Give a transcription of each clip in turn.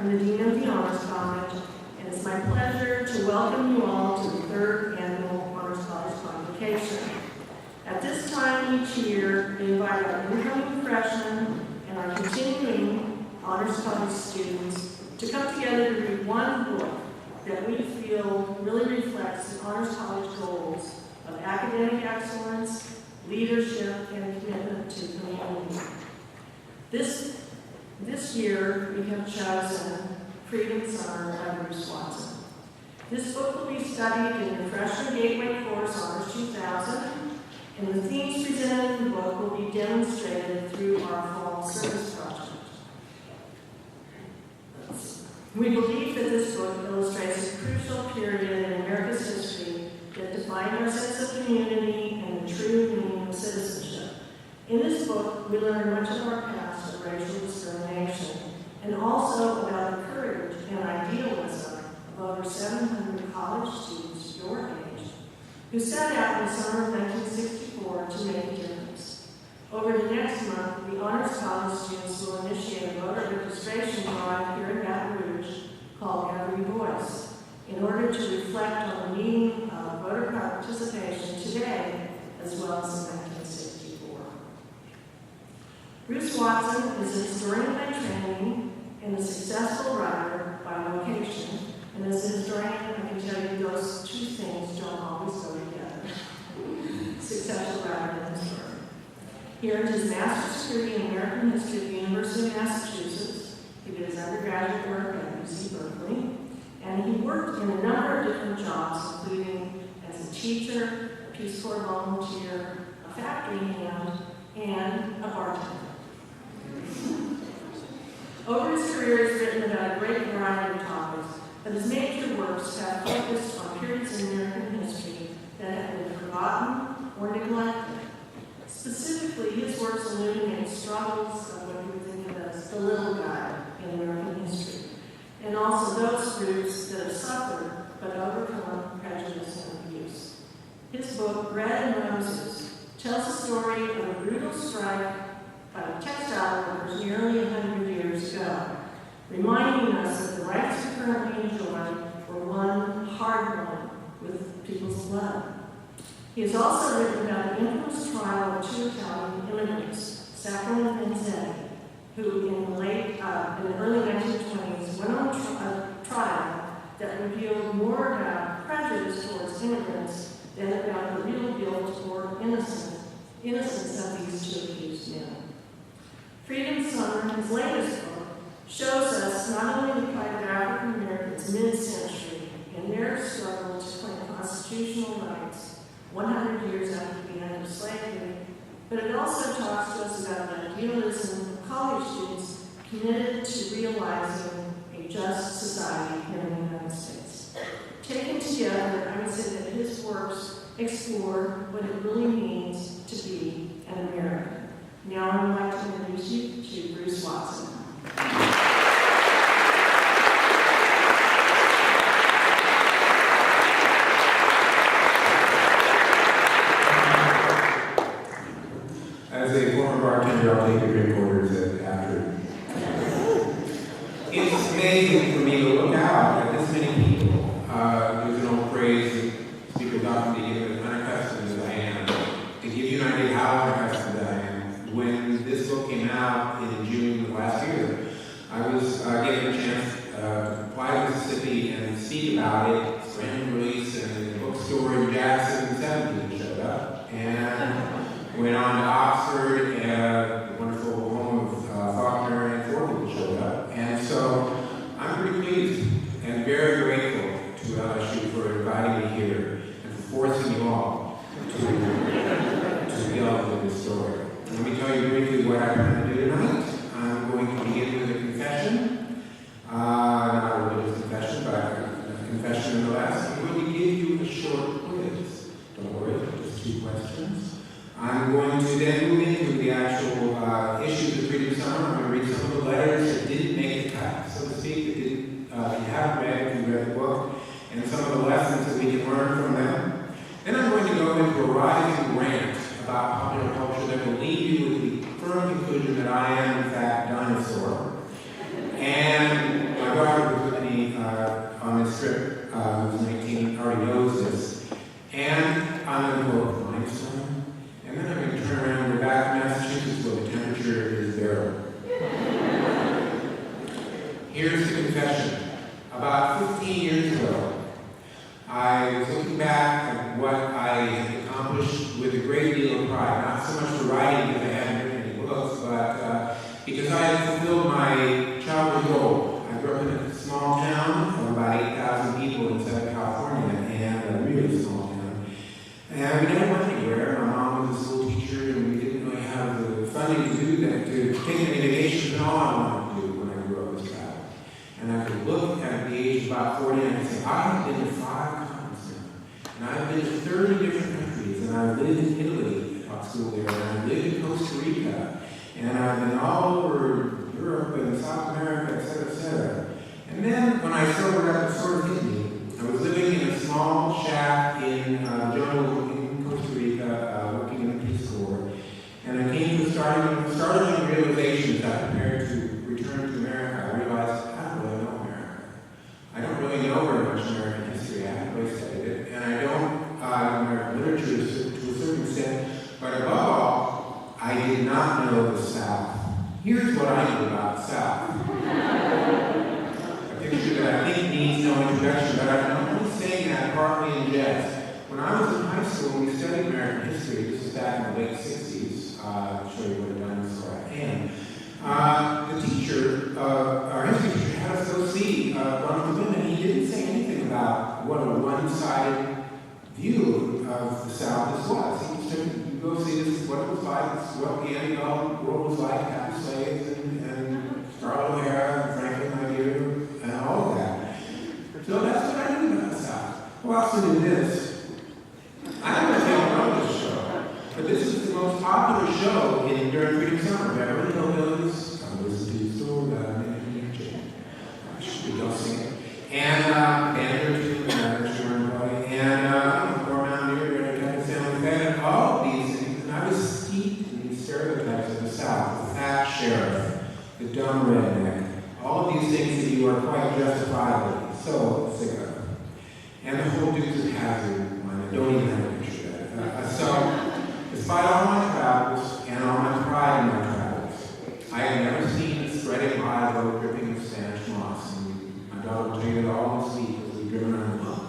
I'm the Dean of the Honors College, and it's my pleasure to welcome you all to the third annual Honors College Convocation. At this time each year, we invite our incoming freshmen and our continuing Honors College students to come together to read one book that we feel really reflects the Honors College goals of academic excellence, leadership, and commitment to community. This year, we have chosen Freedom Summer by Bruce Watson. This book will be studied in the Freshman Gateway course, Honors 2000, and the themes presented in the book will be demonstrated through our fall service project. We believe that this book illustrates a crucial period in America's history that defined our sense of community and the true meaning of citizenship. In this book, we learn much of our past of racial discrimination, and also about the courage and idealism of over 700 college students your age, who set out in the summer of 1964 to make a difference. Over the next month, the Honors College students will initiate a voter registration drive here in Baton Rouge called Every Voice, in order to reflect on the meaning of voter participation today as well as in 1964. Bruce Watson is a historian by training and a successful writer by vocation. And as a historian, I can tell you those two things don't always go together. Successful writer and historian. He earned his master's degree in American history at the University of Massachusetts. He did his undergraduate work at UC Berkeley. And he worked in a number of different jobs, including as a teacher, a Peace Corps volunteer, a factory hand, and a bartender. Over his career, he's written about a great variety of topics, but his major works have focused on periods in American history that have been forgotten or neglected. Specifically, his works illuminate struggles of what we think of as the little guy in American history, and also those groups that have suffered but overcome prejudice and abuse. His book, Bread and Roses, tells the story of a brutal strike by textile workers nearly 100 years ago, reminding us that the rights we currently enjoy were won hard won with people's blood. He has also written about the infamous trial of two Italian immigrants, Sacco and Vanzetti, who in the early 1920s went on a trial that revealed more about prejudice towards immigrants than about the real guilt or innocence of these two accused men. Freedom Summer, his latest book, shows us not only the plight of African Americans mid-century in their struggle to claim constitutional rights 100 years after the end of slavery, but it also talks to us about the idealism of college students committed to realizing a just society here in the United States. Taken together, I would say that his works explore what it really means to be an American. Now I would like to introduce you to Bruce Watson. As a former bartender, I'll take the drink orders after. It's amazing for me to look out at this many people. There's an old phrase that speakers often begin with, unaccustomed as I am. To give you an idea how unaccustomed I am, when this book came out in June of last year, I was given a chance to fly to Mississippi and speak about it. It's brand new release, and the bookstore in Jackson 17 showed up. And went on to Oxford, and the wonderful home of Faulkner and Thornton showed up. And so I'm pretty pleased and very grateful to LSU for inviting me here and for forcing you all to delve into this story. Let me tell you briefly what I plan to do tonight. I'm going to begin with a confession. Not a religious confession, but a confession nonetheless. I'm going to give you a short quiz. Don't worry, just 2 questions. I'm going to then move into the actual issues of Freedom Summer. I'm going to read some of the letters that didn't make the cut, so to speak, that didn't, if you haven't read it, you read the book, and some of the lessons that we can learn from them. Then I'm going to go into a rising rant about popular culture that will leave you with the firm conclusion that I am, in fact, a dinosaur. And my strip, who's 19, already knows this. And I'm going to go find someone, and then I'm going to turn around and go back to Massachusetts where the temperature is bearable. Here's the confession. About 15 years ago, I was looking back at what I had accomplished with a great deal of pride, not so much for writing because I hadn't written any books, but because I had fulfilled my childhood goal. I grew up in a small town of about 8,000 people in Southern California, and a really small town. And we never went anywhere. My mom was a school teacher, and we didn't really have the funding to do that, to take any vacations, and all I wanted to do when I grew up was travel. And I could look at the age of about 40 and I could say, I've been to 5 continents now. And I've been to 30 different countries. And I've lived in Italy, taught school there. And I've lived in Costa Rica. And I've been all over Europe and South America, et cetera, et cetera. And then when I sobered up, it sort of hit me. I was living in a small shack in jungle in Costa Rica, working in the Peace Corps. And I came to startling realization as I prepared to return to America. I realized I don't really know very much American history. I haven't really studied it. And I don't American literature to a certain extent. But above all, I did not know the South. Here's what I knew about the South. A picture that I think needs no introduction, but I'm only saying that partly in jest. When I was in high school, we studied American history. This was back in the late 60s. I'll show you what I've done so I can. The teacher, our history teacher, had us go see one of the women. He didn't say anything about what a one-sided view of the South this was. He just said, you go see this is what it was like, this is what the antebellum world was like, happy slaves, and Scarlett O'Hara, and Franklin Ivy, and all of that. So that's what I knew about the South. Who else knew this? I don't know if you know this show, but this is the most popular show during Freedom Summer. Beverly Hillbillies, come listen to the story about a man named Jim. We don't sing it. And band or two, and Four Mountain Deer, Red Kentucky Family Fed, all of these things. And I was steeped in these stereotypes of the South, the fat sheriff, the dumb redneck, all of these things that you are quite justifiably so sick of. And the whole Dukes of Hazzard one, I don't even have a picture of that. So, despite all my travels and all my pride in my travels, I have never seen a spreading live road dripping with Spanish moss. And my daughter will tell you that all this week as we've driven around the world.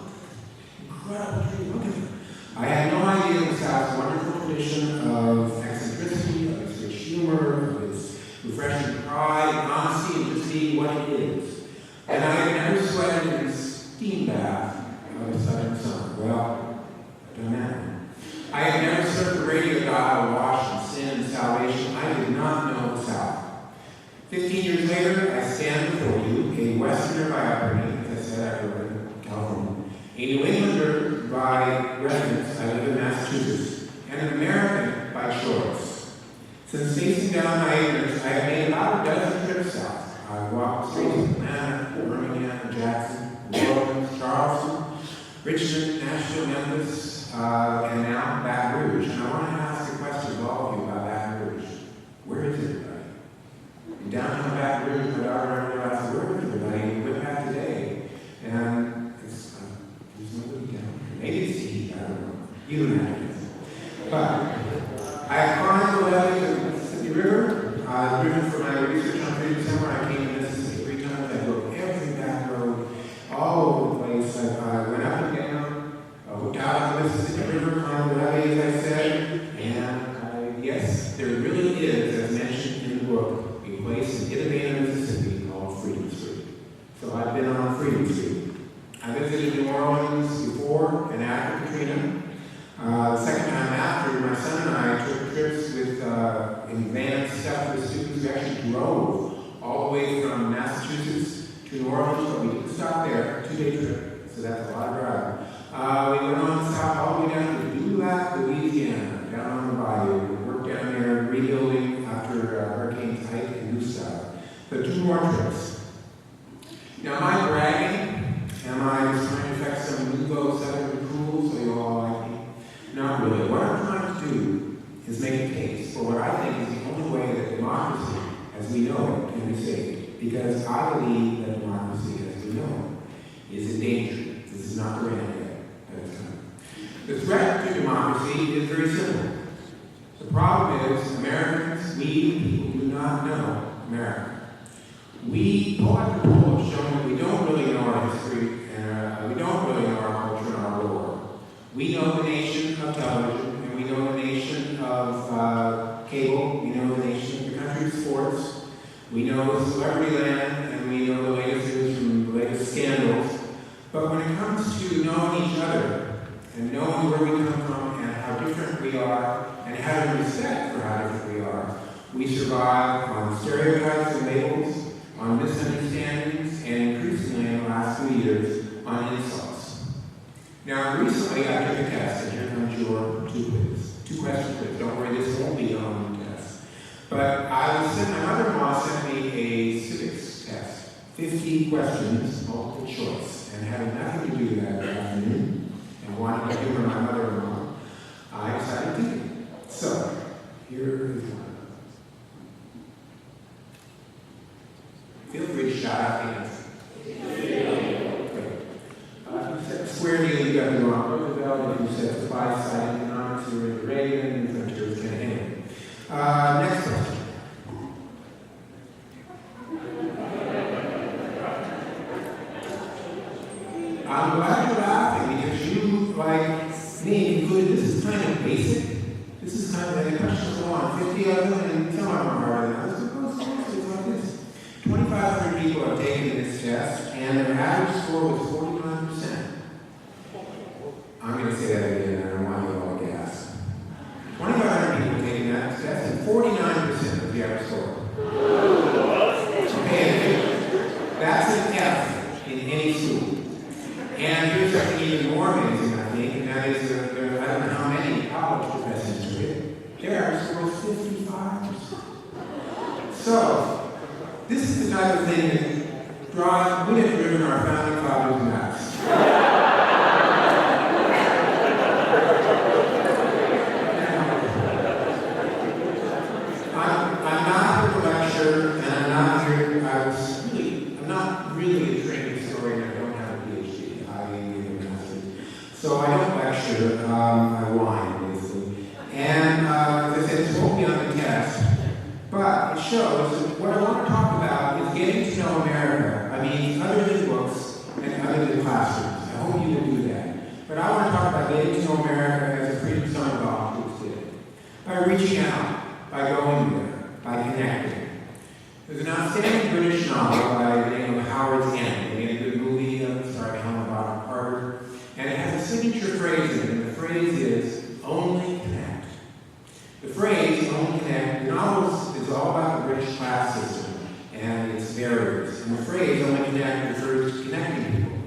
Incredible tree, look at it. I had no idea the South's wonderful tradition of eccentricity, of its rich humor, of its refreshing pride, honesty, and just being what it is. And I had never sweated in the steam bath of a southern summer. Well, I've done that one. I had never served the radio dial of wash and sin and salvation. I did not know the South. 15 years later, I stand before you, a Westerner by upbringing, as I said, I grew up in California, a New Englander by residence, I live in Massachusetts, and an American by choice. Since facing down my ignorance, I have made about a dozen trips south. I've walked the streets of Atlanta, Birmingham, Jackson, New Orleans, Charleston, Richmond, Nashville, Memphis, and now Baton Rouge. And I want to ask a question of all of you about Baton Rouge. Where is everybody? In downtown Baton Rouge, my daughter realized, where is everybody? We went back today, and there's nobody down here. Maybe it's the heat, I don't know. You don't have to guess. But I have climbed the levee of the Mississippi River. I've driven for my research on Freedom Summer. I came to Mississippi 3 times. I drove every back road, all over the place. I went up and down, hooked out the Mississippi River, climbed the levee, as I said. And yes, there really is, as mentioned in the book, a place in Itabena, Mississippi called Freedom Street. So I've been on Freedom Street. I visited New Orleans before and after Katrina. The second time after, my son and I took trips with in vans stuffed with students who actually drove all the way from Massachusetts to New Orleans, but we didn't stop there, 2-day trip, so that's a lot of driving. We went on south all the way down to Dulac, Louisiana, down on the bayou. We worked down there rebuilding after Hurricanes Ike and Gustav. So 2 more trips. Now, am I bragging? Am I just trying to affect some nouveau southern cool so you all like me? Not really. What I'm trying to do is make a case for what I think is the only way that democracy, as we know it, can be saved. Because I believe that democracy, as we know it, is endangered. This is not the end yet. The threat to democracy is very simple. The problem is Americans, we people, do not know America. We pull out the poll have shown that we don't really know our history, and we don't really know our culture and our lore. We know the nation of television, and we know the nation of cable, we know the nation of the country of sports, we know celebrity land, and we know the latest news from the latest scandals. But when it comes to knowing each other, and knowing where we come from, and how different we are, and having respect for how different we are, we survive on stereotypes and labels, on misunderstandings, and increasingly in the last few years, on insults. Now, recently I took a test, and here comes your two question quiz. Don't worry, this won't be on the test. But my mother-in-law sent me a civics test, 50 questions, multiple choice, and having nothing to do that afternoon, and wanting to humor my mother-in-law, I decided to do it. So, here is one. Feel free to shout out the answer. You said square deal, you got the wrong Roosevelt. If you said supply-side economics, you were in Reagan, and you were Kennedy. Next question. I'm glad you're laughing because you, like me, included, this is kind of basic. This is kind of, the questions go on 50 of them, and some of them are harder than others. It's like this. 2,500 people have taken this test, and their average score was 49%. I'm going to say that again, and I don't want you all to gasp. 2,500 people have taken that test, and 49% of the average score. Okay, that's an F in any school. And here's something even more amazing, I think, and that is, I don't know how many college professors do it. Their average score is 55%. So, this is the type of thing that would have driven our founding fathers nuts. I'm not here to lecture, and I'm not really a trained historian. I don't have a PhD. I am a master's. So I don't lecture. I whine, basically. And as I said, this won't be on the test. But it shows that what I want to talk about is getting to know America. I mean, other than books and other than classrooms. I hope you will do that. But I want to talk about getting to know America as a Freedom Summer volunteers did. By reaching out, by going there, by connecting. There's an outstanding British novel by the name of Howard's End. They made a good movie starring Helena Bonham Carter. And it has a signature phrase in it, and the phrase is, only connect. The phrase, only connect, the novel is all about the British class system and its barriers. And the phrase, only connect, refers to connecting people.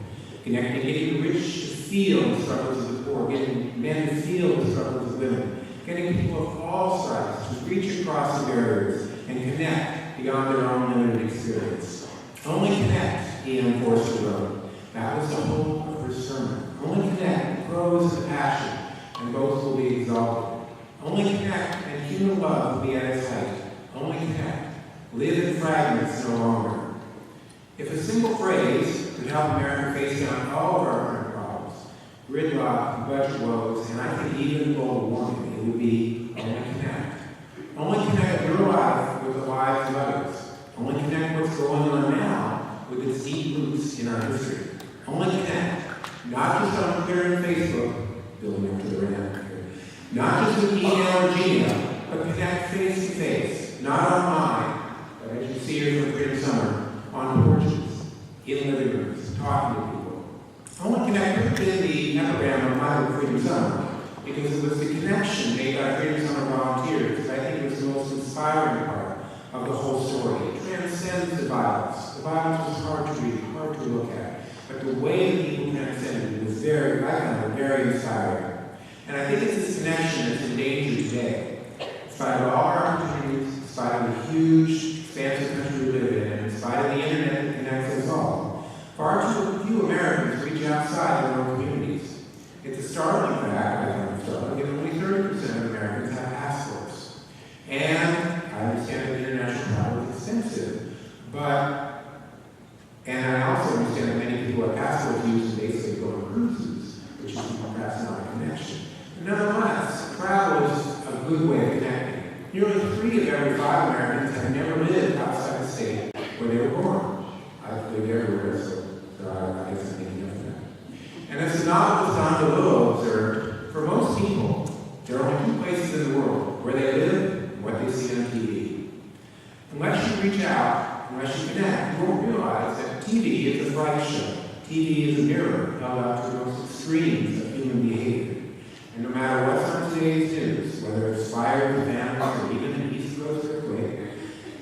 Connecting, getting the rich to feel the struggles of the poor, getting men to feel the struggles of women, getting people of all sizes to reach across the barriers and connect beyond their own limited experience. Only connect, E.M. Forster wrote. That was the whole of her sermon. Only connect grows the passion, and both will be exalted. Only connect, and human love will be at its height. Only connect. Live in fragments no longer. If a single phrase could help America face down all of our current problems, gridlock, budget woes, and I think even global warming, it would be only connect. Only connect your life with the lives of others. Only connect what's going on now with its deep roots in our history. Only connect, not just on Twitter and Facebook, building up to the rant here, not just with email or Gmail, but connect face to face, not online, but as you see here from Freedom Summer, on porches, in living rooms, talking to people. Only connect with the epigram of my Freedom Summer, because it was the connection made by Freedom Summer volunteers that I think was the most inspiring part of the whole story. It transcends the violence. The violence was hard to read, hard to look at, but the way that people transcended it was very, I found it very inspiring. And I think it's this connection that's in danger today. In spite of all our opportunities, in spite of the huge, expansive country we live in, and in spite of the internet that connects us all, far too few Americans reach outside their own communities. It's a startling fact, I find startling, that only 30% of Americans have passports. And I understand that international travel is expensive, and I also understand that many people have passports Nearly 3 of every 5 Americans have never lived outside the state where they were born. I've lived everywhere, so I guess I'm making up for that. And as the novelist Don DeLillo observed, for most people, there are only 2 places in the world, where they live and what they see on TV. Unless you reach out, unless you connect, you won't realize that TV is a bright show. TV is a mirror held out to the most extremes of human behavior. And no matter what's on today's news, whether it's fires, families, or even an East Coast earthquake,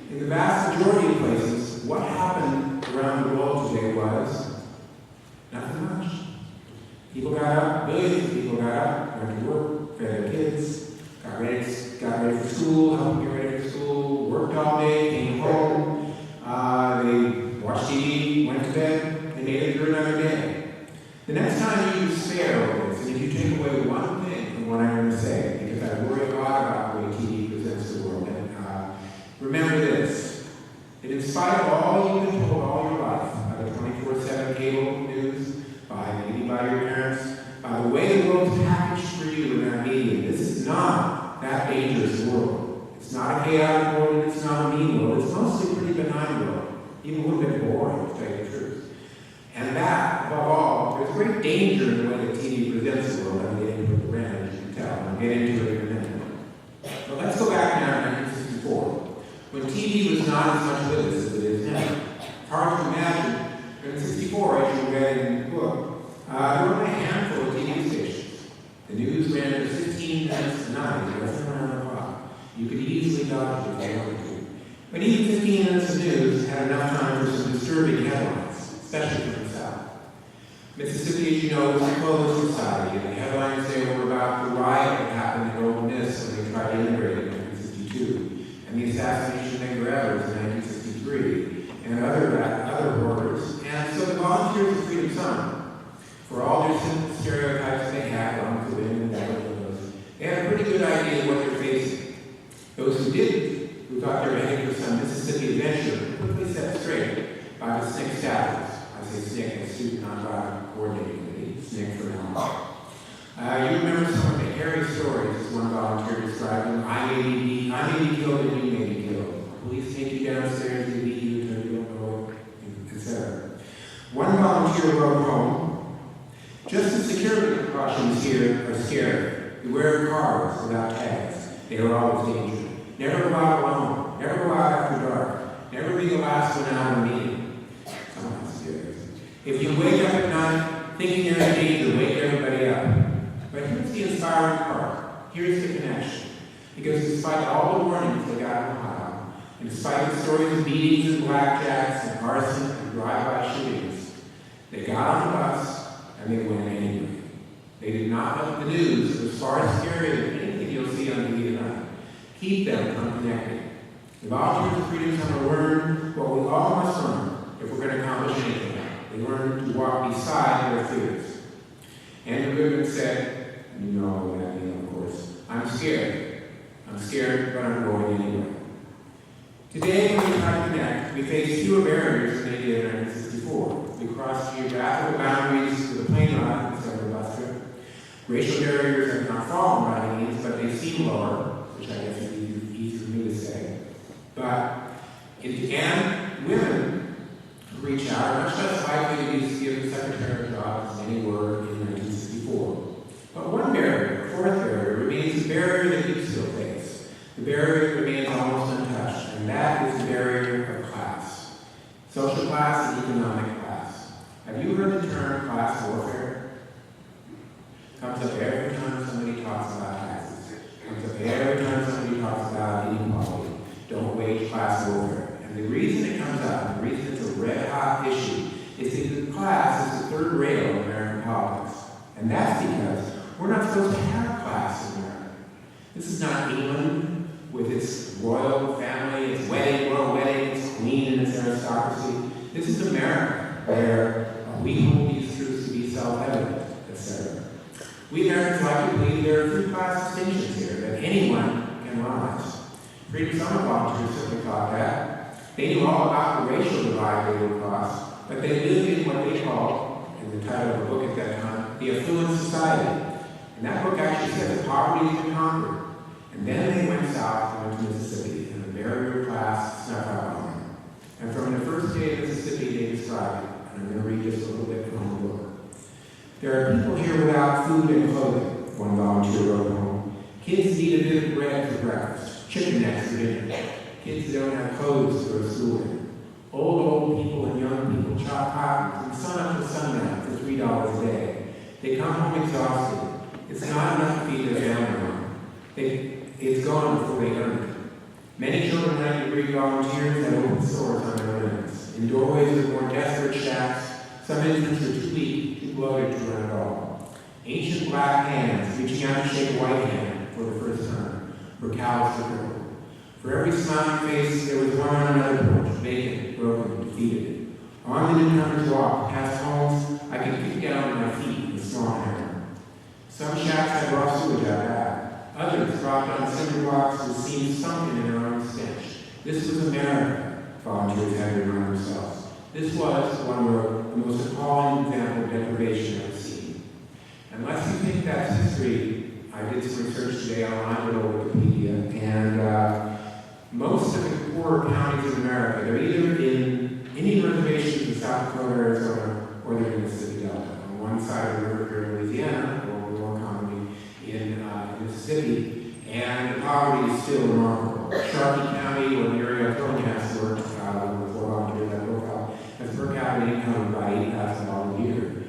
in the vast majority of places, what happened around the world today was nothing much. People got up, billions of people got up, went to work, fed their kids, got ready for school, helped them get ready for school, worked all day, came home, they watched TV, went to bed, they made it through another day. The next time you despair over this, and if you take away one thing from what I'm going to say, because I worry a lot about the way TV presents the world, and remember this, that in spite of all you've been told all your life, by the 24/7 cable news, maybe by your parents, by the way the world's packaged for you in that media, this is not that dangerous world. It's not a chaotic world, and it's not a mean world. It's mostly a pretty benign world, even a little bit boring, to tell you the truth. And that, above all, there's great danger in the way that TV presents the world. I'm getting into the rant, as you can tell. I'll get into it in a minute. But let's go back now to 1964, when TV was not as much with us as it is now. It's hard to imagine, but in 1964, as you read in the book, there were only a handful of TV stations. The news ran for 15 minutes to 9, it wasn't around the clock. You could easily dodge it if you wanted to. But even 15 minutes of news had enough time for some disturbing headlines, especially from the South. Mississippi, as you know, was a closed society, and the headlines there were about the riot that happened in Ole Miss when they tried to integrate in 1962, and the assassination of Medgar Evers in 1963, and other horrors. And so the Volunteers of Freedom Summer, for all their simple stereotypes they had on the women and those, they had a pretty good idea of what they're facing. Those who didn't, who thought they were heading for some Mississippi adventure, quickly set straight by the SNCC staffers. I say SNCC, a Student Nonviolent Coordinating Committee, SNCC for now. You remember some of the hairy stories, as one volunteer described them. I may be killed and you may be killed. Police take you downstairs, they beat you until you don't know it, etc. One volunteer wrote home, just as security precautions here are scary. Beware of cars without tags. They are always dangerous. Never go out alone. Never go out after dark. Never be the last one out of a meeting. Someone's serious. If you wake up at night thinking you're in danger, wake everybody up. But here's the inspiring part. Here's the connection. Because despite all the warnings they got in Ohio, and despite the stories of beatings and blackjacks and arson and drive-by shootings, they got on the bus and they went anyway. They did not let the news, that was far scarier than anything you'll see on TV tonight, keep them from connecting. The Volunteers of Freedom Summer learned what we all must learn if we're going to accomplish anything. They learned to walk beside their fears. Andrew Goodman said, and you know what I mean, of course, I'm scared. I'm scared, but I'm going anyway. Today, when we try to connect, we face fewer barriers than they did in 1964. We cross geographical boundaries with a plane ride instead of a bus trip. Racial barriers have not fallen by any means, but they seem lower, which I guess is easy for me to say. But and women who reach out are much less likely to be given secretary jobs than they were in 1964. But one barrier, a fourth barrier, remains a barrier that you still face. The barrier remains almost untouched, and that is the barrier of class. Social class and economic class. Have you heard the term class warfare? Comes up every time somebody talks about taxes. Comes up every time somebody talks about inequality. Don't wage class warfare. And the reason it comes up, the reason it's a red-hot issue, is because class is the third rail of American politics. And that's because we're not supposed to have class in America. This is not England with its royal family, its royal wedding, its queen and its aristocracy. This is America, where we hold these truths to be self-evident, etc. We Americans like to believe there are 3 class distinctions here that anyone can rise. Freedom Summer volunteers certainly thought that. They knew all about the racial divide they would cross, but they lived in what they called, in the title of the book at that time, the affluent society. And that book actually said that poverty has been conquered. And then they went south and went to Mississippi, and a barrier class snuck up on them. And from the first day of Mississippi, they described it, and I'm going to read just a little bit from the book. There are people here without food and clothing, one volunteer wrote home. Kids need a bit of bread for breakfast, chicken necks for dinner. Kids don't have clothes to go to school in. Old people and young people chop cotton from sunup to sundown for $3 a day. They come home exhausted. It's not enough to feed their family. It's gone before they earn it. Many children 90-degree volunteers have open sores on their limbs. In doorways of more desperate shacks, some infants are too weak, too bloated to run at all. Ancient black hands reaching out to shake a white hand for the first time were calloused and crippled. For every smiling face, there was one on another porch, vacant, broken, defeated. On the newcomer's walk, past homes, I could kick down on my feet with a small hammer. Some shacks had raw sewage out back. Others dropped on cinder blocks with seams sunken in their own stench. This was America, volunteers had to remind themselves. This was, one wrote, the most appalling example of deprivation I've seen. Unless you think that's history, I did some research today online with Wikipedia, and most of the poorer counties in America, they're either in Indian reservations in South Dakota, Arizona, or they're in the Mississippi Delta. On one side of the river here in Louisiana, or more commonly in Mississippi, and the poverty is still remarkable. Sharkey County, or the area of Filmcast worked with 4 volunteers at profile, has per capita income of about $8,000 a year.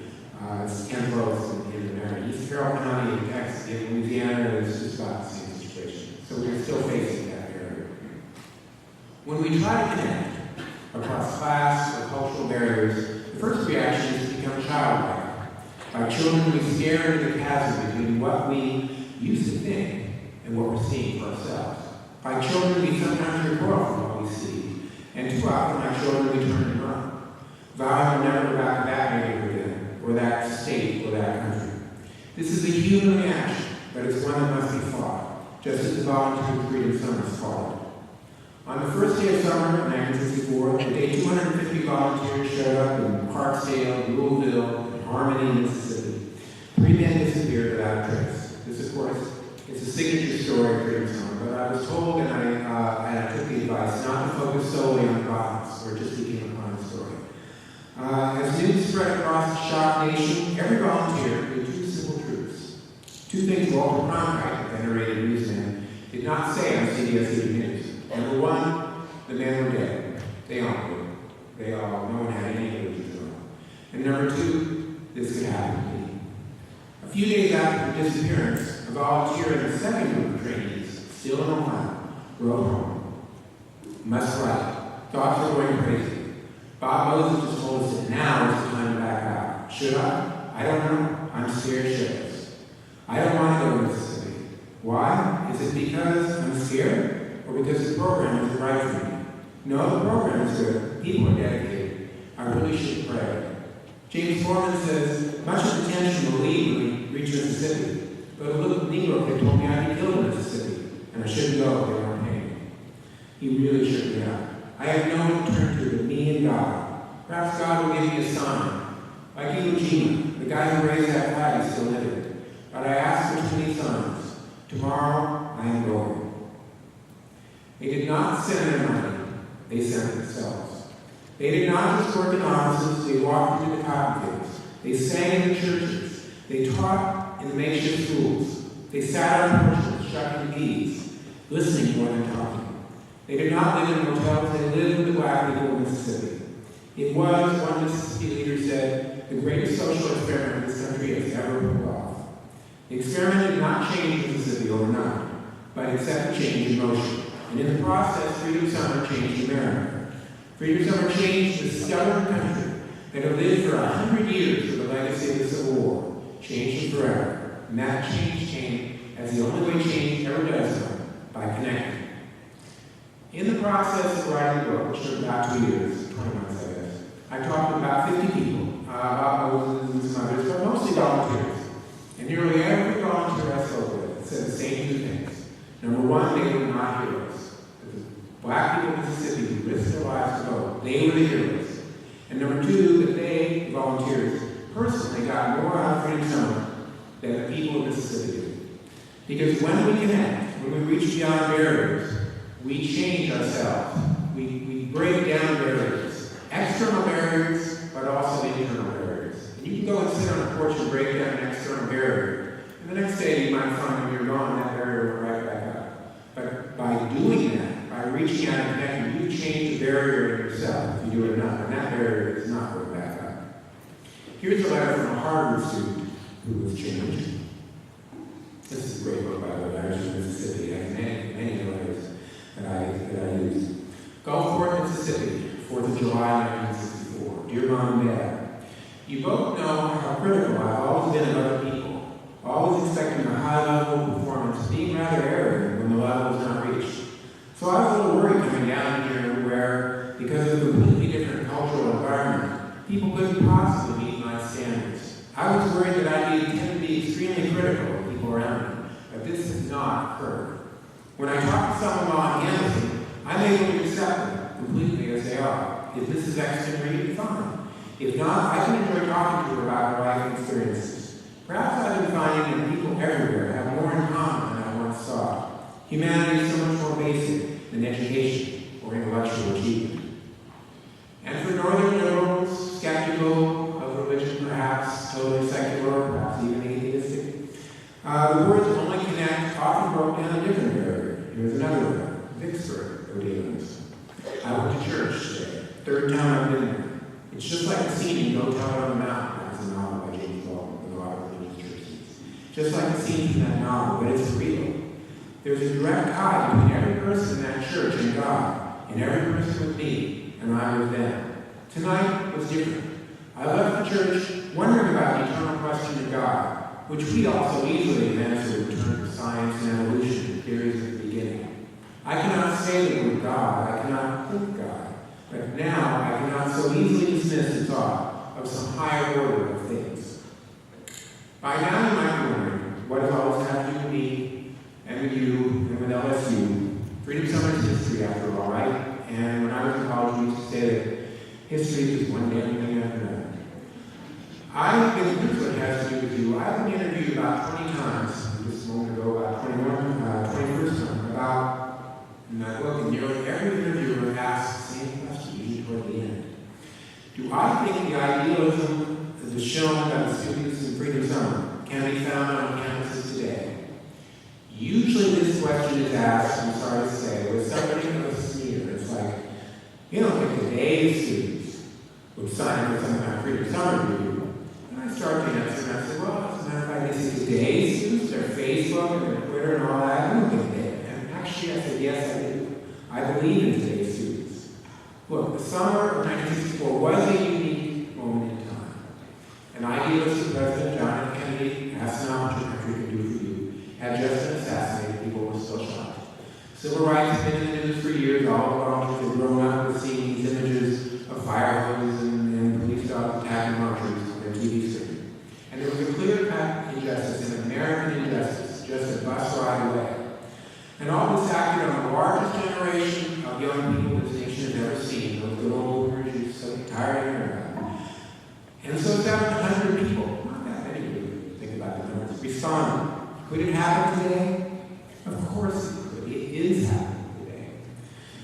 It's 10th lowest in America. East Carroll County in Texas, in Louisiana, is just about the same situation. So we're still facing that area. When we try to connect across class or cultural barriers, the first reaction is to become childlike. By children, we stare into the chasm between what we used to think and what we're seeing for ourselves. By children, we sometimes recoil from what we see, and too often, by children, we turn and run, vowing we'll never go back to that neighborhood again, or that state, or that country. This is a human reaction, but it's one that must be fought, just as the volunteer freedom summers fought. On the first day of summer of 1964, the day 250 volunteers showed up in Parksdale, Louisville, and Harmony, Mississippi. 3 men disappeared without a trace. This, of course, is a signature story of Freedom Summer, but I was told, and I took the advice, not to focus solely on violence, or just became upon the story. As news spread across the shocked nation, every volunteer knew 2 simple truths. 2 things Walter Cronkite, the venerated newsman, did not say on CBS Evening News. Number 1, the men were dead. They all knew. No one had any illusions of them. And number 2, this could happen to me. A few days after her disappearance, a volunteer in the second group of trainees, still in Ohio, wrote home. Must write. Thoughts are going crazy. Bob Moses just told us that now is the time to back out. Should I? I don't know. I'm scared shitless. I don't want to go to Mississippi. Why? Is it because I'm scared? Or because the program isn't right for me? No, the program is good. People are dedicated. I really should pray. James Foreman says, much of the tension will leave when we reach Mississippi. But a little Negro kid told me I'd be killed in Mississippi, and I shouldn't go if they weren't paying me. He really shook me up. I have no one to turn to but me and God. Perhaps God will give me a sign. Like Iwo Jima, the guy who raised that flag is still living. But I ask for 20 signs. Tomorrow, I am going. They did not send their money, they sent themselves. They did not just work in offices, they walked into the cotton fields. They sang in the churches. They taught in the makeshift schools. They sat on porches, shucking peas, listening more than talking. They did not live in hotels, they lived with the black people of Mississippi. It was, one Mississippi leader said, the greatest social experiment this country has ever pulled off. The experiment did not change Mississippi overnight, but it set the change in motion. And in the process, Freedom Summer changed America. Freedom Summer changed the stubborn country that had lived for 100 years with the legacy of the Civil War, changed it forever. And that change came as the only way change ever does come, by connecting. In the process of writing the book, which took about 2 years, 20 months I guess, I talked to about 50 people, about Moses and some others, but mostly volunteers. And nearly every volunteer I spoke with said the same 2 things. Number 1, they were not heroes. Black people in Mississippi who risked their lives to vote, they were the heroes. And number 2, that they, volunteers, personally got more out of Freedom Summer than the people of Mississippi did. Because when we connect, when we reach beyond barriers, we change ourselves. We break down barriers. External barriers, but also internal barriers. And you can go and sit on a porch and break down an external barrier. And the next day you might find when you're gone, that barrier will right back up. But by doing that, by reaching out and connecting, you change the barrier in yourself if you do it enough, and that barrier is not going back up. Here's a letter from a Harvard student who was changed. This is a great book, by the way. I was in Mississippi. It has many letters that I use. Gulfport, Mississippi, 4th of July, 1964. Dear Mom and Dad, you both know how critical I've always been of other people, always expecting a high level of performance, being rather arrogant when the level is not reached. So I was a little worried coming down here where, because of a completely different cultural environment, people couldn't possibly meet my standards. I was worried that I'd tend to be extremely critical of people around me, but this has not occurred. When I talk to someone on campus, I'm able to accept them completely as they are. If this is extremely fine. If not, I can enjoy talking to her about her life experiences. Perhaps I've been finding that people everywhere have more in common than I once thought. Humanity is so much more basic than education or intellectual achievement. And for northern liberals, skeptical of religion perhaps, totally secular, perhaps even atheistic, the words only connect often broke down a different barrier. Here's another one, Vicksburg, Rhode I went to church today, third time I've been there. It's just like the scene in Go Tell It on the Mountain. That's a novel by James Baldwin, with a lot of religious churches. Just like the scene from that novel, but it's real. There's a direct tie between every person in that church and God, and every person with me, and I with them. Tonight was different. I left the church wondering about the eternal question of God, which we also easily answer in terms of science and evolution theories at the beginning. I cannot say the word God, I cannot think God, but now I cannot so easily dismiss the thought of some higher order of things. By now you might be wondering, what does all this have to do with me, and with you, and with LSU? Freedom Summer is history after all, right? And when I was in college, we used to say that history is one damn thing after another. I think this one has to do with you. I've been interviewed about 20 times, this moment ago, about 21st time, about my book, and nearly every interviewer asks the same question, usually toward the end. Do I think the idealism that was shown by the students in Freedom Summer can be found on campuses today? Usually this question is asked, I'm sorry to say, with somebody of a sneer. It's like, you don't think today's students would sign up for some kind of Freedom Summer review. And I start to answer, and I say, well, as a matter of fact, they see today's students, their Facebook and their Twitter and all that. I don't think they. And actually, I said, yes, I do. I believe in today's students. Look, the summer of 1964 was a unique moment in time. An idealistic President John F. Kennedy asked an opportunity country can do for you, had just been assassinated. People were still shocked. Civil rights have been in the news for years. All the volunteers have grown up with seeing these images of fire hoses and police dogs attacking marchers on their TV screen. And there was a clear-cut injustice, an American injustice, just a bus ride away. And all this acted on the largest generation of young people this nation has ever seen, those good old boomers who are so tired of America. And so 700 people, not that many really, think about the numbers, responded. Could it happen today? Of course it could. It is happening today.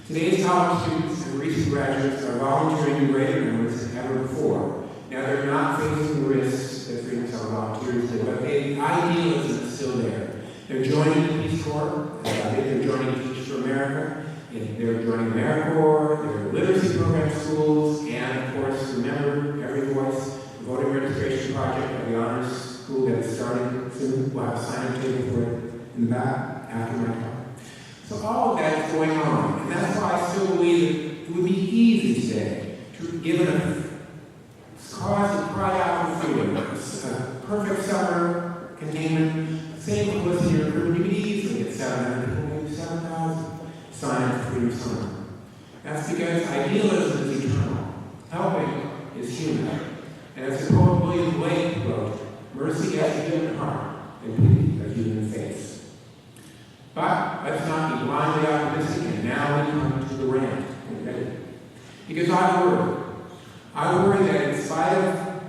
Today's college students and recent graduates are volunteering in greater numbers than ever before. Now they're not facing the risks that Freedom Summer volunteers did, but the idealism is still there. They're joining the Peace Corps. They're joining Teach for America. They're joining AmeriCorps, their literacy program schools, and of course, remember Every Voice, the voting registration project of the Honors School that is starting soon. We'll have a sign-up table for it in the back after my talk. So all of that is going on, and that's why I still believe it would be easy today to give it a cause that cried out for freedom, a perfect summer containment, same publicity recruitment. You could easily get 700 people, maybe 7,000 sign up for Freedom Summer. That's because idealism is eternal. Helping is human. And as the poet William Blake wrote, mercy has a human heart and pity a human face. But let's not be blindly optimistic, and now we come to the rant. Okay? Because I worry that in spite of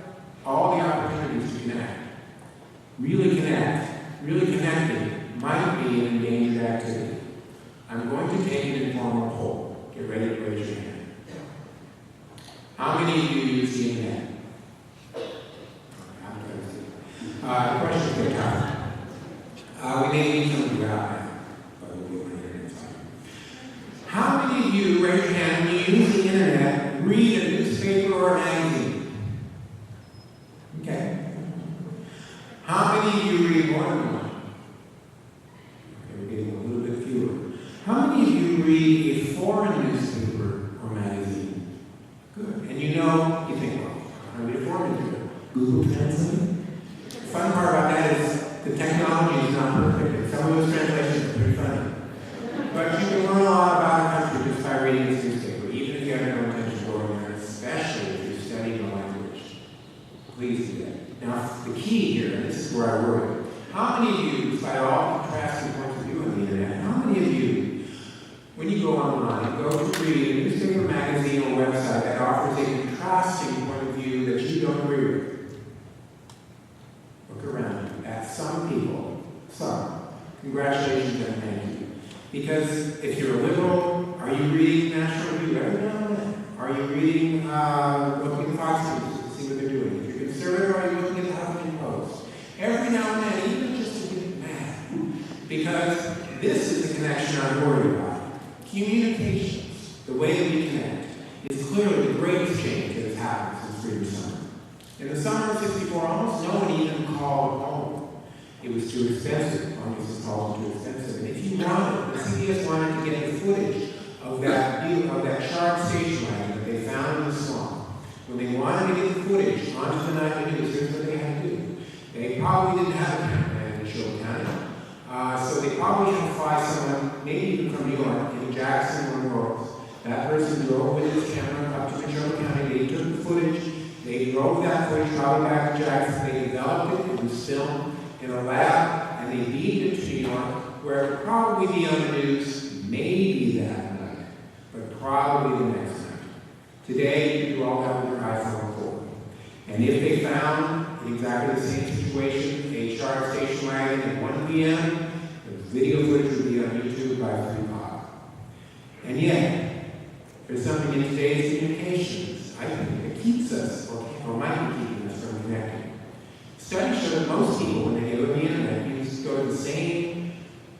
all the opportunities to connect, really connecting, might be an endangered activity. I'm going to take an informal poll. Get ready to raise your hand. How many of you use the internet? The question's going to come. We may need some of you out now, but we'll be over here in time. How many of you, raise your hand, when you use the internet, read a newspaper or a magazine? Okay. How many of you read more than one? Okay, we're getting a little bit fewer. How many of you read a foreign newspaper or magazine? Good. And you think, well, I read a foreign newspaper. Google Translate? The fun part about that is the technology is not perfect. Some of those translations are pretty funny. But you can learn a lot about a country just by reading this newspaper, even if you have no intention of going there, especially if you're studying a language. Please do that. Now, the key here, and this is where I worry, how many of you, despite all contrasting points of view on the internet, how many of you, when you go online, go to read a newspaper, magazine, or website that offers a contrasting point of view that you don't agree with? Look around at some people, some. Congratulations and thank you. Because if you're a liberal, are you reading National Review every now and then? Are you reading, looking at Fox News to see what they're doing? If you're conservative, are you looking at the Huffington Post? Every now and then, even just to get mad. Because this is the connection I'm worried about. Communications, the way that we connect, is clearly the greatest change that has happened since freedom summer. In the summer of '64, almost no one even called home. It was too expensive. Almost called too expensive. And if you wanted, the CBS wanted to get the footage of that sharp station wagon that they found in the swamp. When they wanted to get the footage onto the nightly news, here's what they had to do. They probably didn't have a cameraman in Neshoba County. So they probably had to fly someone, maybe even from New York, in Jackson or North. That person drove with his camera up to Neshoba County. They took the footage. They drove that footage probably back to Jackson. They developed it. It was filmed in a lab, and they beamed it to New York, where it would probably be on the news, maybe that night, but probably the next night. Today, you can do all that with your iPhone 4. And if they found in exactly the same situation, a sharp station wagon at 1 p.m., the video footage would be on YouTube by 3 o'clock. And yet, there's something in today's communications, I think, that keeps us, or might be keeping us from connecting. Studies show that most people, when they go to the internet, go to the same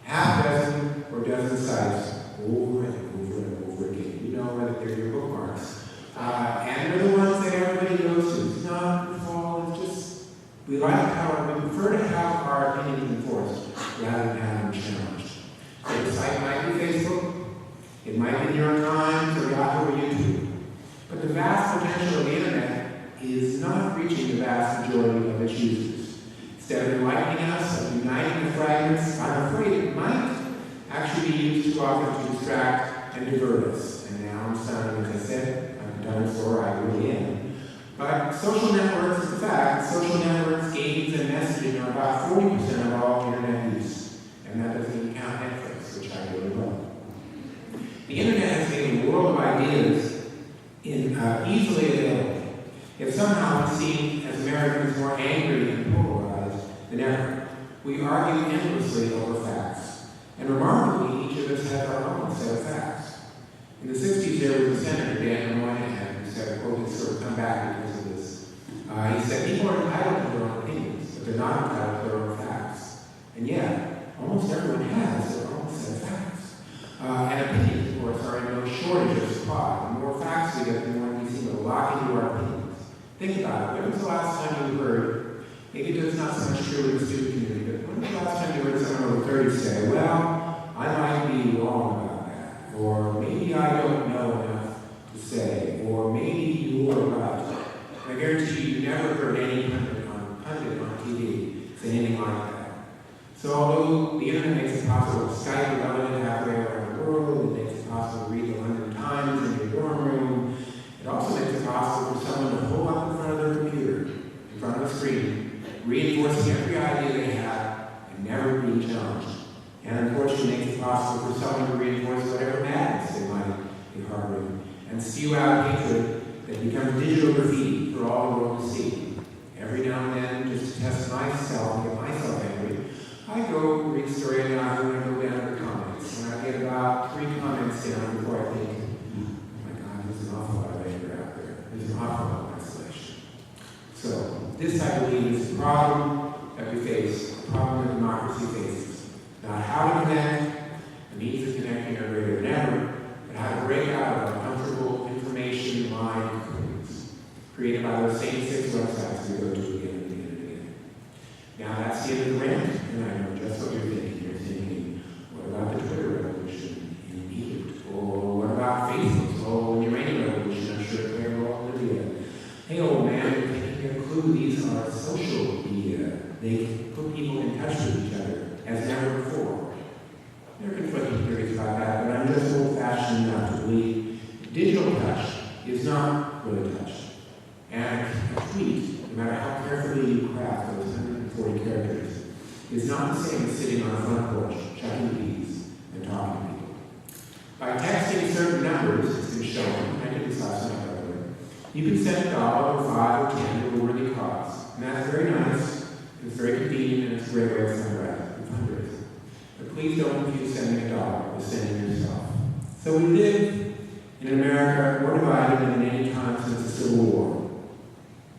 half dozen or dozen sites over and over and over again. You know that they're your bookmarks. And they're the ones that everybody goes to. It's not your fault, it's just, we prefer to have our opinions enforced rather than have them challenged. So the site might be Facebook, it might be New York Times or Yahoo or YouTube. But the vast potential of the internet is not reaching the vast majority of its users. Instead of enlightening us, of uniting the fragments, I'm afraid it might actually be used too often to distract and divert us. And now I'm sounding, as I said, I'm a dinosaur, I really am. But social networks is a fact. Social networks, games, and messaging are about 40% of all internet use. And that doesn't even count Netflix, which I really love. The internet has made a world of ideas easily available. Yet somehow it's seen as Americans more angry and polarized than ever. We argue endlessly over facts. And remarkably, each of us has our own set of facts. In the 60s, there was a senator, Dan Moynihan, who said, quote, it's sort of come back because of this. He said, people are entitled to their own opinions, but they're not entitled to their own facts. And yet, almost everyone has their own set of facts. And opinions, of course, are in no shortage of supply. The more facts we get, the more we seem to lock into our opinions. Think about it. When was the last time you heard, maybe it's not so much true in the student community, but when was the last time you heard someone over 30 say, well, I might be wrong about that, or maybe I don't know enough to say, or maybe you're right. I guarantee you never heard any pundit on TV say anything like that. So although the internet makes it possible to Skype with other halfway around the world, it makes it possible to read the London Times in your dorm room, it also makes it possible for someone to pull up in front of their computer, in front of a screen, reinforcing every idea they have and never being challenged. And unfortunately makes it possible for someone to reinforce whatever madness they might be harboring and spew out hatred that becomes digital graffiti for all the world to see. Every now and then, just to test myself and get myself angry, I go read a story on This, I believe, is the problem that we face, the problem that democracy faces. Not how to connect, the means of connecting are greater than ever, but how to break out of uncomfortable information line created by those same 6 websites we go to again and again and again. Now that's the end of the rant, and I know just what you're thinking. You're thinking, what about the Twitter revolution in Egypt? Or what about Facebook's whole uranium revolution? I'm sure they're all in Libya. Hey, old man, you're taking a clue. These are social media. They put people in touch with each other as never before. There are conflicting theories about that, but I'm just old-fashioned enough to believe digital touch is not really touch. And a tweet, no matter how carefully you craft those 140 characters, is not the same as sitting on a front porch, chucking peas, and talking to people. By texting certain numbers, it's been shown, I did this last night, by the way, you can send $1 or $5 or $10 to a worthy cause. And that's very nice, it's very convenient, and it's a great way to fundraise. But please don't confuse sending $1 with sending yourself. So we live in America more divided than in any time since the Civil War.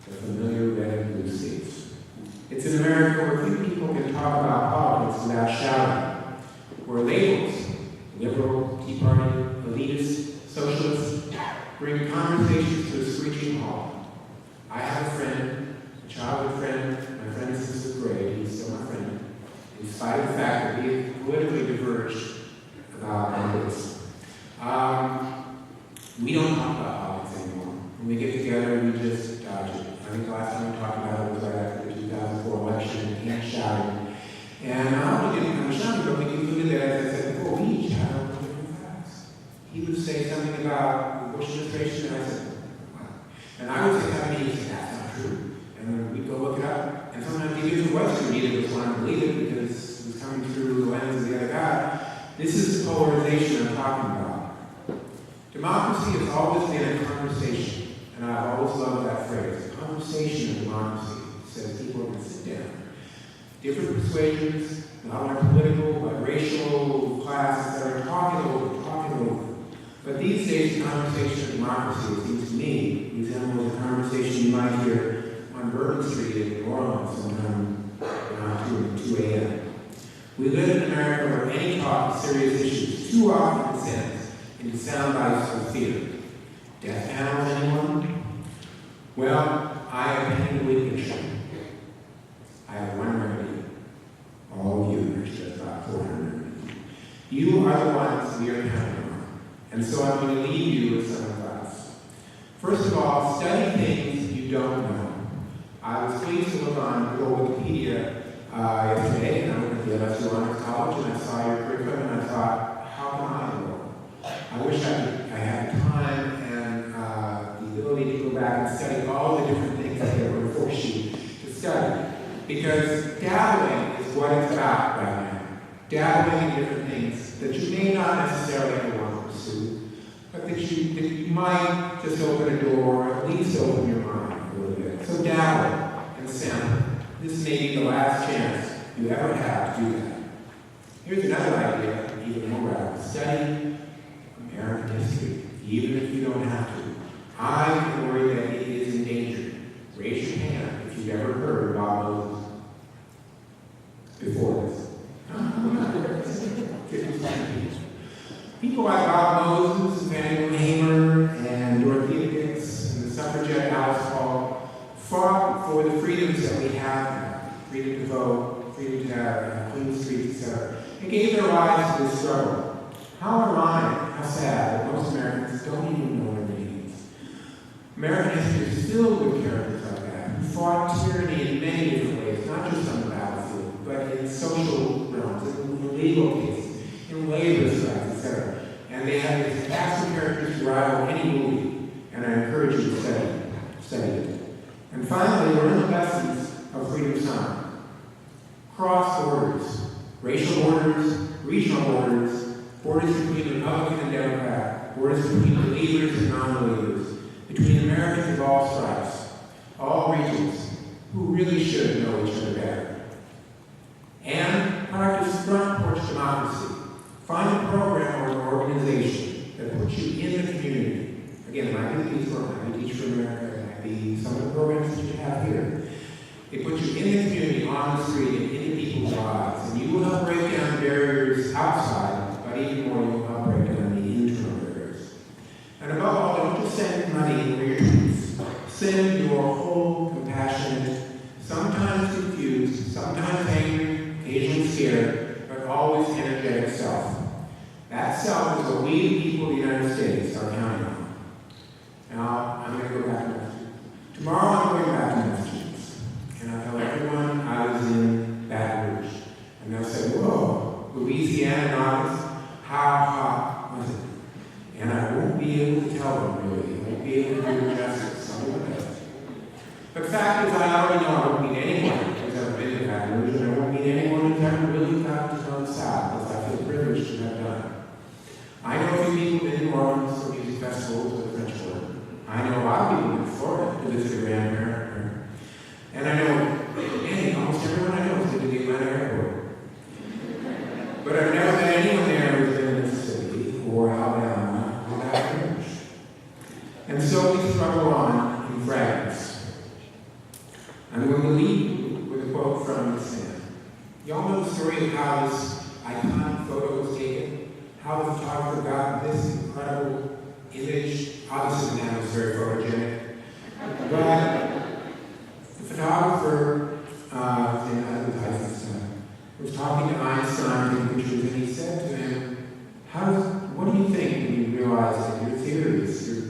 The familiar red and blue states. It's an America where few people can talk about politics without shouting, where labels, liberal, Tea Party, elitist, socialist, bring conversations to a screeching halt. I have a friend, a childhood friend, my friend since 5th grade, he's still my friend, in spite of the fact that we have politically diverged about this. We don't talk about politics anymore. When we get together, we just dodge it. I think the last time we talked about it was right after the 2004 election, and shouting. And I don't think I'm shouting, but we concluded that, as I said before, we each have our different facts. He would say something about the Bush administration, and I said, wow. And I would say something, he said, that's not true. And then we'd go look it up. And sometimes even if it was true, neither of us wanted to believe it because it was coming through the lens of the other guy. This is the polarization I'm talking about. Democracy has always been a conversation, and I've always loved that phrase. Conversation of democracy says people can sit down. Different persuasions, not only political, but racial, class, etc., talking over. But these days, the conversation of democracy, it seems to me, resembles a conversation you might hear on Bourbon Street in New Orleans sometime around 2 a.m. We live in America where any talk of serious issues too often descends into sound bites of fear. Death panels, anyone? Well, I have painted a picture. I have one remedy. All of you, actually, that's about 400 remedies. You are the ones we are counting on. And so I'm going to leave you with some advice. First of all, study things you don't know. I was pleased to look on Wikipedia yesterday, and I looked at the LSU Honors College, and I saw your curriculum, and I thought, how can I go? I wish I had the time and the ability to go back and study all the different things that they were force you to study. Because dabbling is what it's about right now. Dabbling in different things that you may not necessarily ever want to pursue, but that you might just open a door, or at least open your mind a little bit. So dabble and sample. This may be the last chance you ever have to do that. Here's another idea, even more radical. Study American history, even if you don't have to. I worry that it is endangered. Raise your hand if you've ever heard about Moses before this. 50% people like Bob Moses, Emanuel Hamer, and Dorothea Dix, and the suffragette Alice Paul fought for the freedoms that we have now. Freedom to vote, freedom to have clean streets, etc. They gave their lives to this struggle. How ironic, how sad that most Americans don't even know their names. American history is filled with characters like that who fought tyranny in many different ways, not just on the battlefield, but in social realms, in legal cases, in labor strikes, etc. And they have this cast of characters to rival any movie, and I encourage you to study it. And finally, learn the lessons of freedom summer. Cross borders, racial borders, regional borders, borders between Republican and Democrat, borders between believers and non-believers, between Americans of all stripes, all regions, who really should know each other better. And practice front porch democracy. Find a program or an organization that puts you in the community. Again, it might be the Peace Corps, it might be Teach for America, it might be some of the programs that you have here. It puts you in the community, on the street, and into people's lives. And you will help break down barriers outside, but even more, you will help break down the internal barriers. And above all, don't just send money or your tweets. Send your whole, compassionate, sometimes confused, sometimes angry, occasionally scared, but always energetic self. That self is what we, the people of the United States, are counting on. Now, I'm going to go back to Massachusetts. Tomorrow, I'm going back to Massachusetts. And I tell everyone I was in Baton Rouge. And they'll say, whoa, Louisiana Honors, how hot was it? And I won't be able to tell them, really. I won't be able to do justice. I won't know. But the fact is, I already know I won't meet anyone who's ever been to Baton Rouge, and I won't meet anyone who's ever really gotten to know the South, as I feel privileged to have done. I know a few people in New Orleans for music festivals with French Quarter. I know a lot of people in Florida to visit a grandparent. And I know, almost everyone I know has been to the Atlanta airport. But I've never met anyone there who's been in Mississippi or Alabama or Baton Rouge. And so we struggle on in fragments. I'm going to leave with a quote from this man. Y'all know the story of how this iconic photo was taken? How the photographer got this incredible image. Obviously, the man was very photogenic. But the photographer, was talking to Einstein in pictures, and he said to him, what do you think when you realize that your theories of